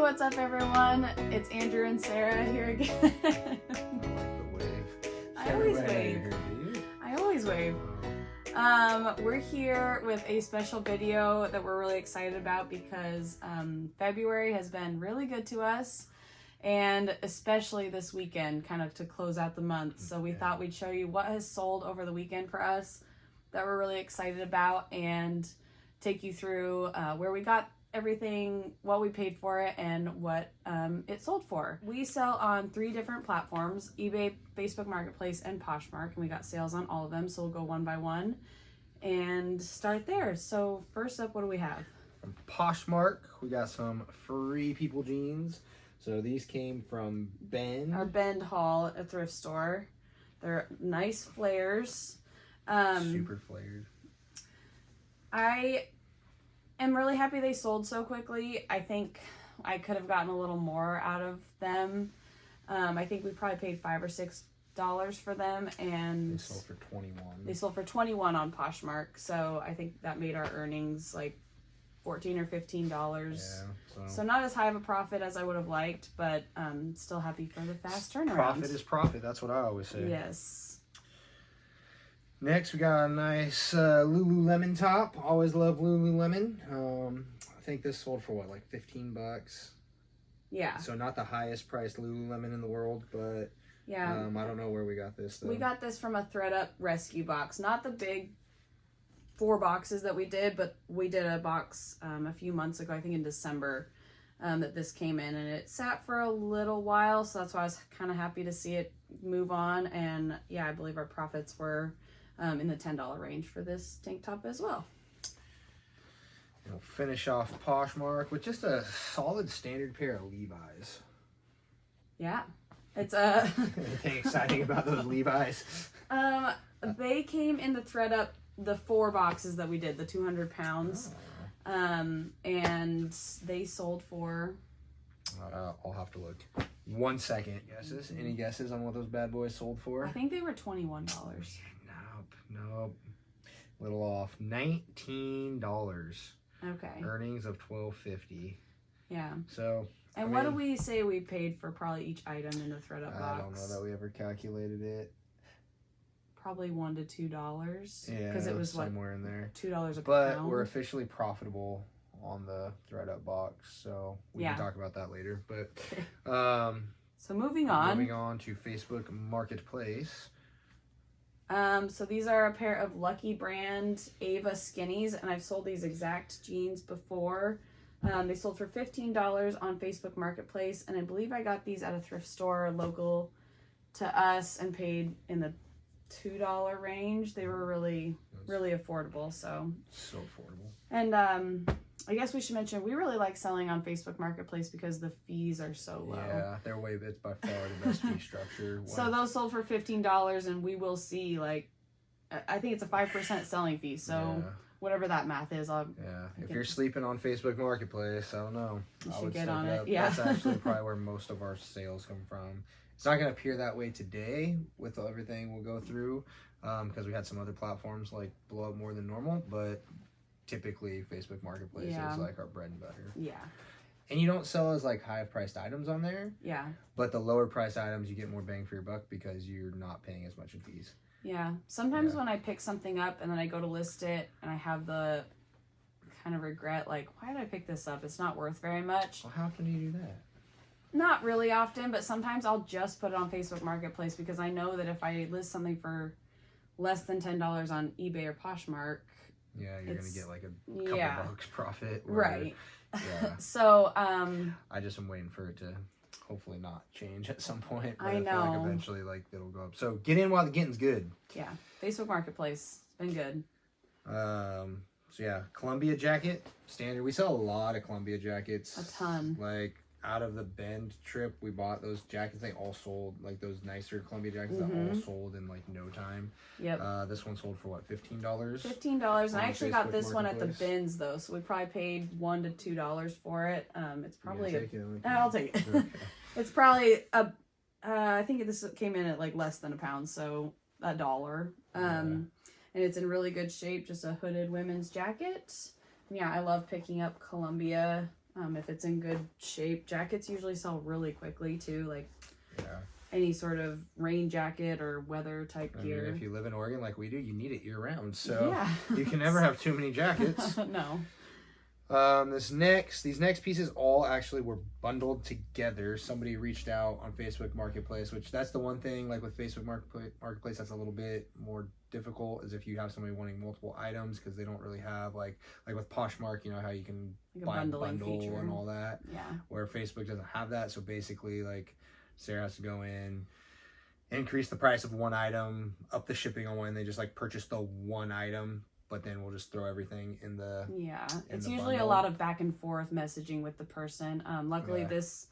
what's up everyone? It's Andrew and Sarah here again. I like the wave. I always wave. I always wave. We're here with a special video that we're really excited about because February has been really good to us, and especially this weekend, kind of to close out the month. So we thought we'd show you what has sold over the weekend for us that we're really excited about, and take you through where we got everything, what we paid for it, and what it sold for. We sell on 3 different platforms: eBay, Facebook Marketplace, and Poshmark, and we got sales on all of them, so we'll go one by one and start there. So first up, what do we have? From Poshmark, we got some Free People jeans. So these came from Bend. Our Bend haul at a thrift store. They're nice flares. Super flared. I'm really happy they sold so quickly. I think I could have gotten a little more out of them. I think we probably paid $5 or $6 for them, and they sold for $21. They sold for $21 on Poshmark, so I think that made our earnings like $14 or $15. Yeah, so not as high of a profit as I would have liked, but still happy for the fast turnaround. Profit is profit. That's what I always say. Yes. Next, we got a nice Lululemon top. Always love Lululemon. I think this sold for what, like $15? Yeah. So not the highest priced Lululemon in the world, but yeah. I don't know where we got this though. We got this from a ThredUp rescue box. Not the big 4 boxes that we did, but we did a box a few months ago, I think in December, that this came in, and it sat for a little while, so that's why I was kind of happy to see it move on. And yeah, I believe our profits were in the $10 range for this tank top as well. We'll finish off Poshmark with just a solid standard pair of Levi's. Yeah, it's anything exciting about those Levi's? They came in the ThredUp, the 4 boxes that we did, the 200 pounds. And they sold for I'll have to look. 1 second. Guesses? Any guesses on what those bad boys sold for? I think they were $21. Nope. Little off. $19. Okay. Earnings of $12.50. Yeah. So. And what do we say we paid for probably each item in the ThredUp box? I don't know that we ever calculated it. Probably $1 to $2. Yeah, because it was somewhere in there. $2 a pound. But we're officially profitable on the ThredUp box, so we can talk about that later. But so moving on to Facebook Marketplace. So these are a pair of Lucky Brand Ava skinnies, and I've sold these exact jeans before. They sold for $15 on Facebook Marketplace, and I believe I got these at a thrift store local to us and paid in the $2 range. They were really affordable. So affordable. And I guess we should mention we really like selling on Facebook Marketplace because the fees are so low. Yeah, it's by far the best fee structure. So those sold for $15, and we will see, like, I think it's a 5% selling fee. So whatever that math is, if you're sleeping on Facebook Marketplace, I don't know. You should get on it. Yeah, that's actually probably where most of our sales come from. It's not going to appear that way today with everything we'll go through, because we had some other platforms like blow up more than normal, but typically Facebook Marketplace is like our bread and butter. Yeah. And you don't sell as like high priced items on there. Yeah. But the lower priced items, you get more bang for your buck because you're not paying as much in fees. Yeah. Sometimes when I pick something up and then I go to list it and I have the kind of regret, like, why did I pick this up? It's not worth very much. Well, how often do you do that? Not really often, but sometimes I'll just put it on Facebook Marketplace because I know that if I list something for less than $10 on eBay or Poshmark, you're going to get like a couple bucks profit. Right. Yeah. So, I just am waiting for it to hopefully not change at some point. But I know. feel like eventually it'll go up. So get in while the getting's good. Yeah. Facebook Marketplace. It's been good. So yeah, Columbia jacket, standard. We sell a lot of Columbia jackets. A ton. Like, out of the Bend trip, we bought those jackets. They all sold, like those nicer Columbia jackets that all sold in like no time. Yep. This one sold for what, $15? $15, and I actually got this one at the bins though, so we probably paid $1 to $2 for it. It's probably I'll take it. Okay. It's probably I think this came in at like less than a pound, so $1. And it's in really good shape. Just a hooded women's jacket. Yeah, I love picking up Columbia if it's in good shape. Jackets usually sell really quickly too, like any sort of rain jacket or weather type gear. If you live in Oregon like we do, you need it year round, so you can never have too many jackets. No. These next pieces all actually were bundled together. Somebody reached out on Facebook Marketplace, which that's the one thing, like with Facebook Marketplace, that's a little bit more difficult, is if you have somebody wanting multiple items, because they don't really have like with Poshmark, you know how you can buy a bundle feature and all that. Yeah. Where Facebook doesn't have that, so basically like Sarah has to go in, increase the price of one item, up the shipping on one, and they just like purchase the one item. But then we'll just throw everything in the it's usually bundle. A lot of back and forth messaging with the person. Luckily this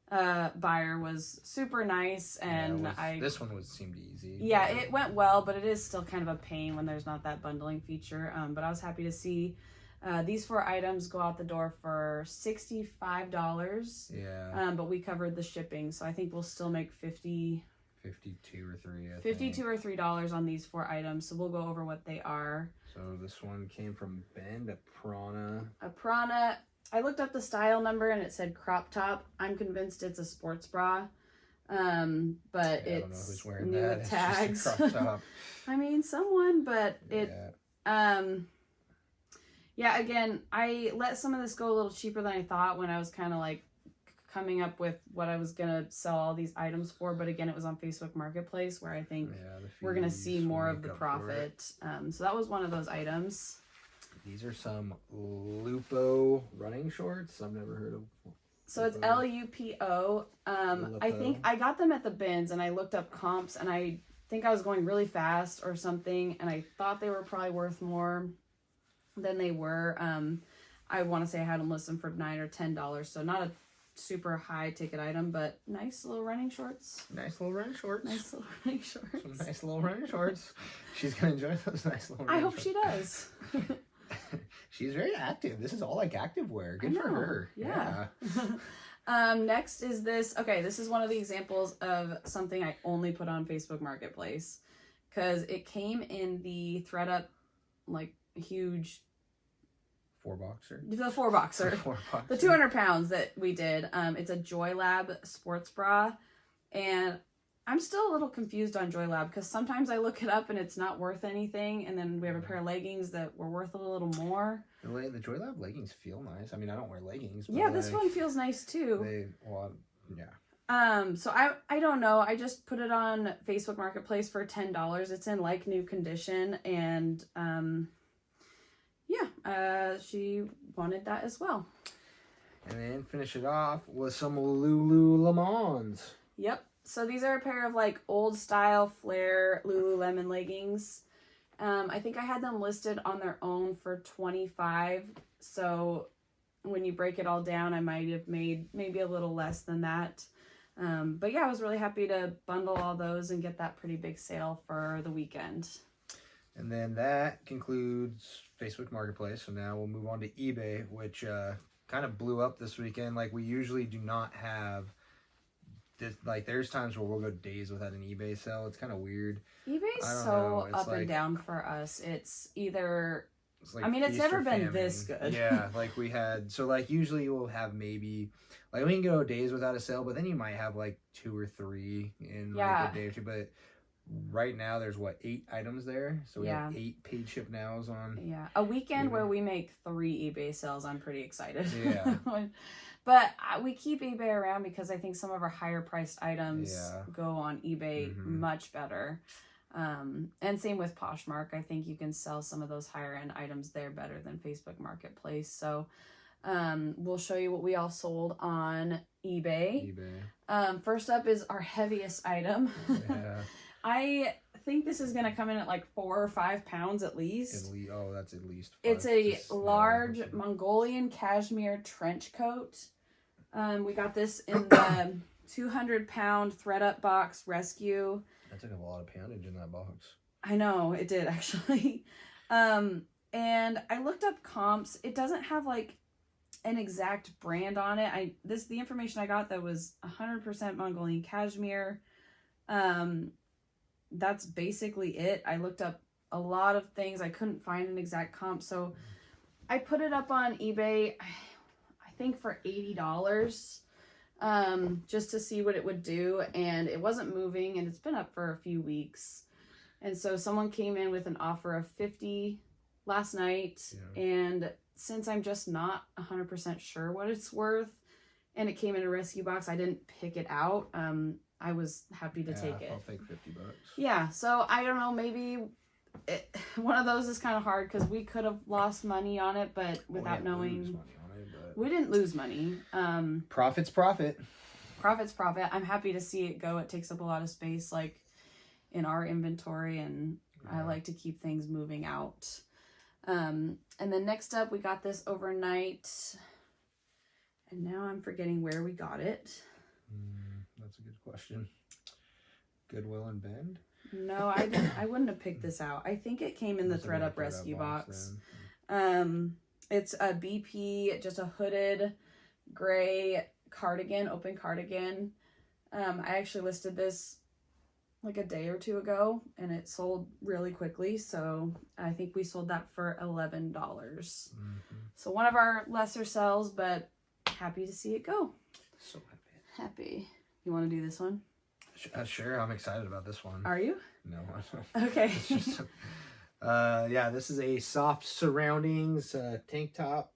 buyer was super nice, and this one seemed easy. Yeah, it went well, but it is still kind of a pain when there's not that bundling feature. But I was happy to see these 4 items go out the door for $65. Yeah. But we covered the shipping, so I think we'll still make $52 or $3 on these 4 items. So we'll go over what they are. So this one came from Ben, a Prana. A Prana. I looked up the style number and it said crop top. I'm convinced it's a sports bra. But it's new with tags. It's just a crop top. I mean, someone, but it again, I let some of this go a little cheaper than I thought when I was kind of like coming up with what I was gonna sell all these items for, but again, it was on Facebook Marketplace where I think we're gonna see more of the profit. So that was one of those items. These are some Lupo running shorts. I've never heard of. So it's Lupo. I think I got them at the bins, and I looked up comps, and I think I was going really fast or something, and I thought they were probably worth more than they were. I want to say I had them listed for $9 or $10, so not a super high ticket item, but nice little running shorts. Nice little running shorts. Some nice little running shorts. She's gonna enjoy those nice little running shorts. I hope she does. She's very active. This is all like active wear. Good for her. Yeah. Next is this. Okay, this is one of the examples of something I only put on Facebook Marketplace because it came in the ThredUp like huge 4-boxer. The 4-boxer. The 200 pounds that we did. It's a JoyLab sports bra. And I'm still a little confused on JoyLab because sometimes I look it up and it's not worth anything. And then we have a pair of leggings that were worth a little more. The JoyLab leggings feel nice. I mean, I don't wear leggings. But yeah, this one feels nice too. So I don't know. I just put it on Facebook Marketplace for $10. It's in like new condition. And she wanted that as well. And then finish it off with some Lululemons. Yep. So these are a pair of like old style flare Lululemon leggings. I think I had them listed on their own for $25. So when you break it all down, I might have made maybe a little less than that. But yeah, I was really happy to bundle all those and get that pretty big sale for the weekend. And then that concludes Facebook Marketplace. So now we'll move on to eBay, which kind of blew up this weekend. Like we usually do not have this, like there's times where we'll go days without an eBay sale. It's kind of weird. eBay's so up and down for us. It's either I mean, it's never been this good. Yeah, like we had, so like usually we'll have maybe, like we can go days without a sale, but then you might have like 2 or 3 in like a day or two. But right now there's 8 items there, so we have 8 paid ship nows on. Yeah, a weekend where we make 3 eBay sales. I'm pretty excited. Yeah. But we keep eBay around because I think some of our higher priced items go on eBay much better. And same with Poshmark. I think you can sell some of those higher end items there better than Facebook Marketplace. So we'll show you what we all sold on eBay. First up is our heaviest item. Yeah. I think this is going to come in at like 4 or 5 pounds at least. Oh, that's at least 5. It's a large Mongolian cashmere trench coat. We got this in the 200-pound ThredUp box rescue. That took a lot of poundage in that box. I know, it did actually. And I looked up comps. It doesn't have like an exact brand on it. The information I got that was 100% Mongolian cashmere. That's basically it. I looked up a lot of things. I couldn't find an exact comp, so I put it up on eBay. I think for $80, just to see what it would do. And it wasn't moving, and it's been up for a few weeks. And so someone came in with an offer of $50 last night. Yeah. And since I'm just not 100% sure what it's worth, and it came in a rescue box, I didn't pick it out. I was happy to take it. I'll take $50. Yeah, so I don't know, maybe one of those is kind of hard because we could have lost money on it, but without knowing, we didn't lose money. Profit's profit. Profit's profit. I'm happy to see it go. It takes up a lot of space, like in our inventory, and I like to keep things moving out. And then next up, we got this overnight, and now I'm forgetting where we got it. That's a good question. Goodwill and Bend? No, I didn't. I wouldn't have picked this out. I think it came in the ThredUp rescue box. It's a BP, just a hooded gray cardigan, open cardigan. I actually listed this like a day or two ago, and it sold really quickly. So I think we sold that for $11. So one of our lesser sells, but happy to see it go. So happy. You want to do this one? Sure, I'm excited about this one. Are you? No, I don't. Okay. It's just, yeah, this is a soft surroundings tank top.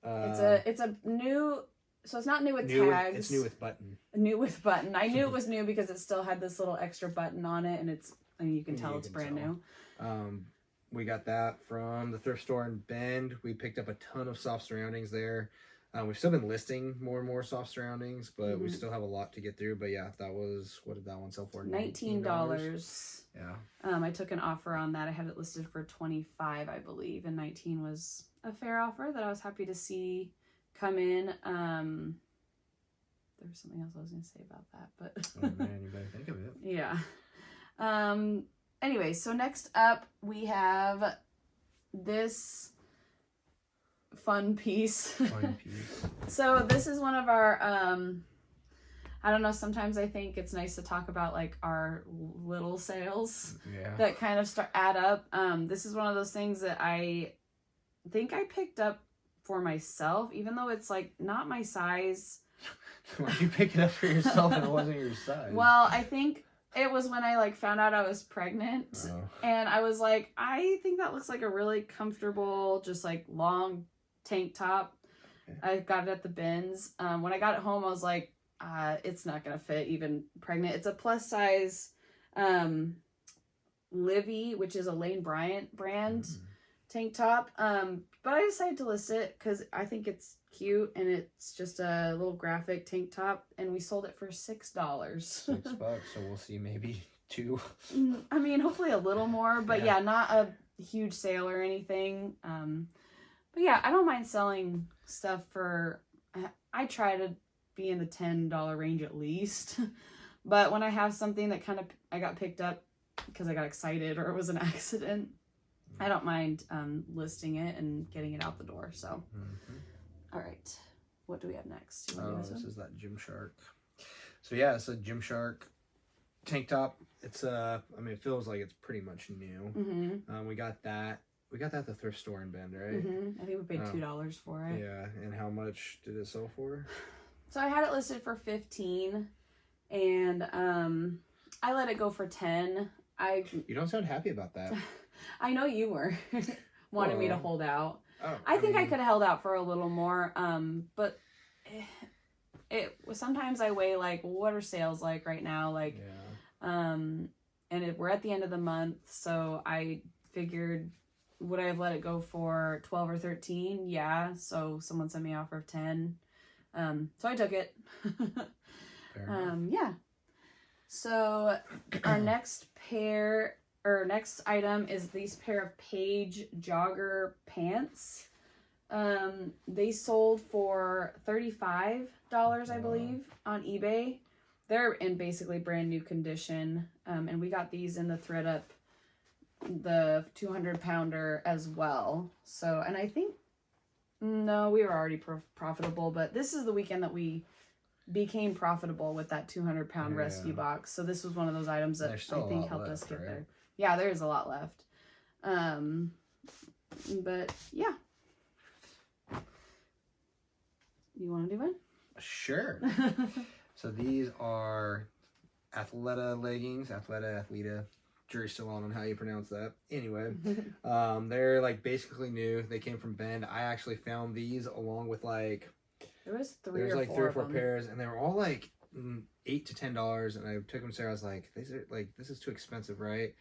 It's a new, so it's not new with tags. It's new with button. New with button. I knew it was new because it still had this little extra button on it, and you can tell it's brand new. We got that from the thrift store in Bend. We picked up a ton of soft surroundings there. We've still been listing more and more soft surroundings, but we still have a lot to get through. But yeah, what did that one sell for? $19. Yeah. I took an offer on that. I had it listed for $25, I believe, and $19 was a fair offer that I was happy to see come in. There was something else I was going to say about that, but oh man, you better think of it. Yeah. Anyway, so next up we have this fun piece. So this is one of our I don't know, sometimes I think it's nice to talk about like our little sales that kind of add up. This is one of those things that I think I picked up for myself, even though it's like not my size. Why'd you pick it up for yourself and it wasn't your size? Well, I think it was when I like found out I was pregnant, and I was like, I think that looks like a really comfortable, just like long tank top. I got it at the bins. When I got it home, I was like, it's not gonna fit even pregnant. It's a plus size Livy, which is a Lane Bryant brand tank top. But I decided to list it because I think it's cute, and it's just a little graphic tank top, and we sold it for $6. $6, so we'll see maybe $2. I mean, hopefully a little more, but yeah, not a huge sale or anything. But yeah, I don't mind selling stuff for, I try to be in the $10 range at least. But when I have something that kind of, I got picked up because I got excited or it was an accident, I don't mind listing it and getting it out the door. So, all right. What do we have next? This is that Gymshark. So yeah, it's a Gymshark tank top. It's I mean, it feels like it's pretty much new. We got that. We got that at the thrift store in Bend, right? I think we paid $2 for it. Yeah, and how much did it sell for? So I had it listed for $15, and I let it go for $10. You don't sound happy about that. I know you were wanting me to hold out. Oh, I think I could have held out for a little more, but sometimes I weigh like, what are sales like right now? Like, and we're at the end of the month, so I figured, would I have let it go for 12 or 13? Yeah. So someone sent me an offer of 10. So I took it. Yeah. So our next item is these pair of Page Jogger pants. They sold for $35, I believe, on eBay. They're in basically brand new condition. And we got these in the ThredUp, the 200-pounder as well. So, and I think, no, we were already profitable, but this is the weekend that we became profitable with that 200-pound rescue box. So this was one of those items that I think helped us get there. Yeah, there is a lot left. But yeah. You want to do one? Sure. So these are Athleta Leggings, Athleta. Jury's still on how you pronounce that. Anyway, they're like basically new. They came from Bend. I actually found these along with like there was three or four pairs, and they were all like $8 to $10. And I took them to Sarah. I was like, this is too expensive, right?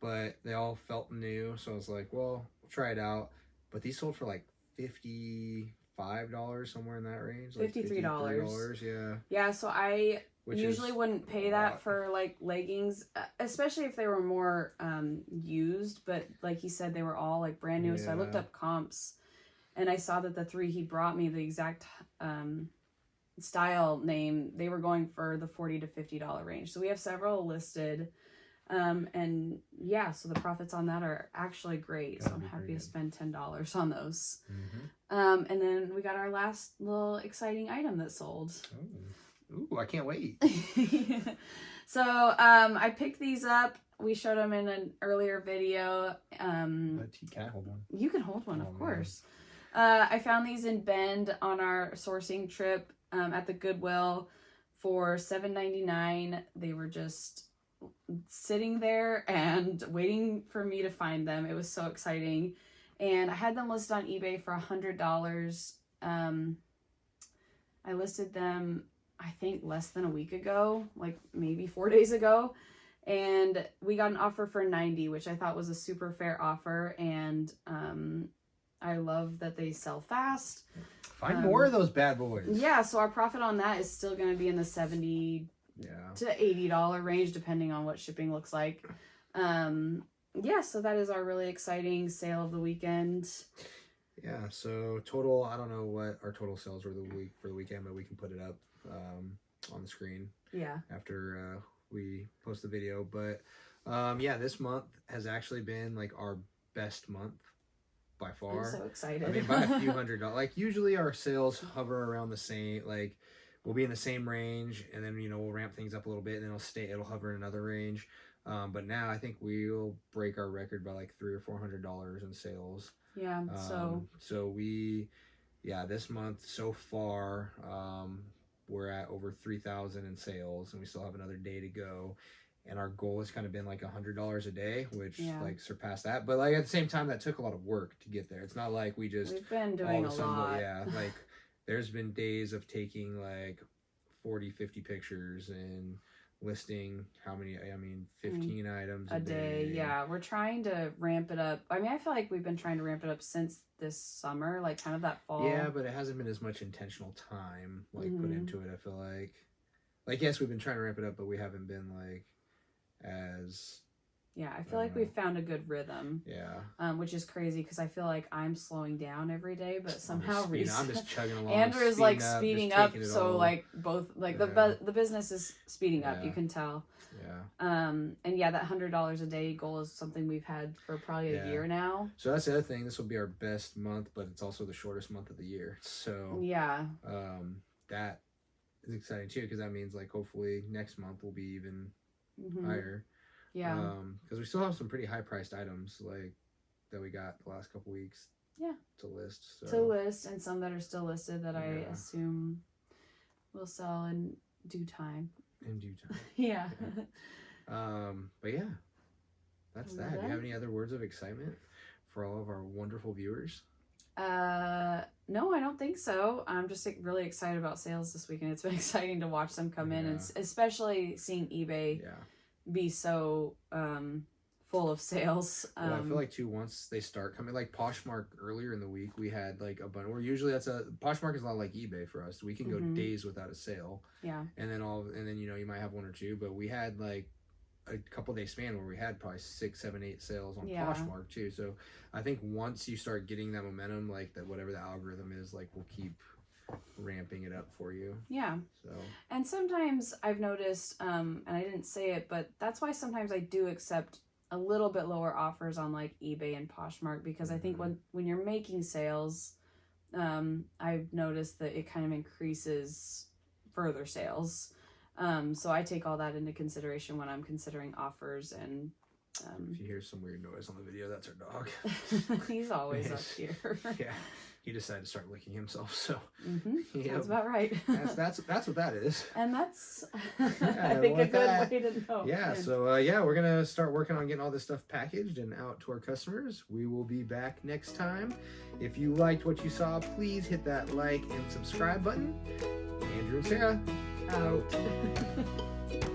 But they all felt new, so I was like, well, we'll try it out. But these sold for like $55, somewhere in that range. Like $53. Yeah. Yeah. So I usually wouldn't pay that for like leggings, especially if they were more used. But like he said, they were all like brand new. Yeah. So I looked up comps, and I saw that the three he brought me, the exact style name, they were going for the $40 to $50 range. So we have several listed. And yeah, so the profits on that are actually great. So I'm happy to spend $10 on those. Mm-hmm. And then we got our last little exciting item that sold. Ooh, I can't wait. So I picked these up. We showed them in an earlier video. Can I hold one? You can hold one, of course. I found these in Bend on our sourcing trip at the Goodwill for $7.99. They were just sitting there and waiting for me to find them. It was so exciting. And I had them listed on eBay for $100. I listed them, I think, less than a week ago, like maybe 4 days ago. And we got an offer for $90, which I thought was a super fair offer. And I love that they sell fast. Find more of those bad boys. Yeah, so our profit on that is still going to be in the $70 to $80 range, depending on what shipping looks like. Yeah, so that is our really exciting sale of the weekend. Yeah, so total, I don't know what our total sales were for the weekend, but we can put it up on the screen. Yeah. After we post the video, but yeah, this month has actually been like our best month by far. I'm so excited. I mean, by a few $100. Like usually our sales hover around the same, like we'll be in the same range, and then we'll ramp things up a little bit, and then it'll hover in another range. But now I think we'll break our record by like $300 or $400 in sales. Yeah. So we, this month so far, we're at over 3,000 in sales, and we still have another day to go. And our goal has kind of been like $100 a day, which like surpassed that. But like at the same time, that took a lot of work to get there. It's not like we've been doing a lot. Yeah, like there's been days of taking like 40, 50 pictures and listing 15 items a day. Yeah, we're trying to ramp it up. I mean, I feel like we've been trying to ramp it up since this summer, like kind of that fall. Yeah, but it hasn't been as much intentional time put into it. I feel like yes, we've been trying to ramp it up, but we haven't been like as I feel like we've found a good rhythm. Yeah. Which is crazy because I feel like I'm slowing down every day, but somehow I'm just chugging along. Andrew's like speeding up, so like both like the business is speeding up. You can tell. Yeah. And that $100 a day goal is something we've had for probably a year now. So that's the other thing. This will be our best month, but it's also the shortest month of the year. So that is exciting too, because that means like hopefully next month will be even higher. Yeah. Because we still have some pretty high priced items like that we got the last couple weeks. Yeah. To list. And some that are still listed that I assume will sell in due time. Yeah. But yeah, that's that. Do you have any other words of excitement for all of our wonderful viewers? No, I don't think so. I'm just really excited about sales this weekend. It's been exciting to watch them come in, and especially seeing eBay be so full of sales. Well, I feel like too, once they start coming, like Poshmark earlier in the week, we had like a bunch. Or usually Poshmark is a lot like eBay for us. We can go days without a sale. Yeah. And then you might have one or two, but we had like a couple day span where we had probably 6, 7, 8 sales on Poshmark too. So I think once you start getting that momentum, like that, whatever the algorithm is, like we'll keep ramping it up for you. Yeah. So. And sometimes I've noticed, and I didn't say it, but that's why sometimes I do accept a little bit lower offers on like eBay and Poshmark, because I think when you're making sales, I've noticed that it kind of increases further sales. So I take all that into consideration when I'm considering offers and If you hear some weird noise on the video, that's our dog. He's always up here. Yeah, he decided to start licking himself. So yep. Sounds about right. that's what that is. And that's I think a good way to know. Yeah. So we're gonna start working on getting all this stuff packaged and out to our customers. We will be back next time. If you liked what you saw, please hit that like and subscribe button. Andrew and Sarah out.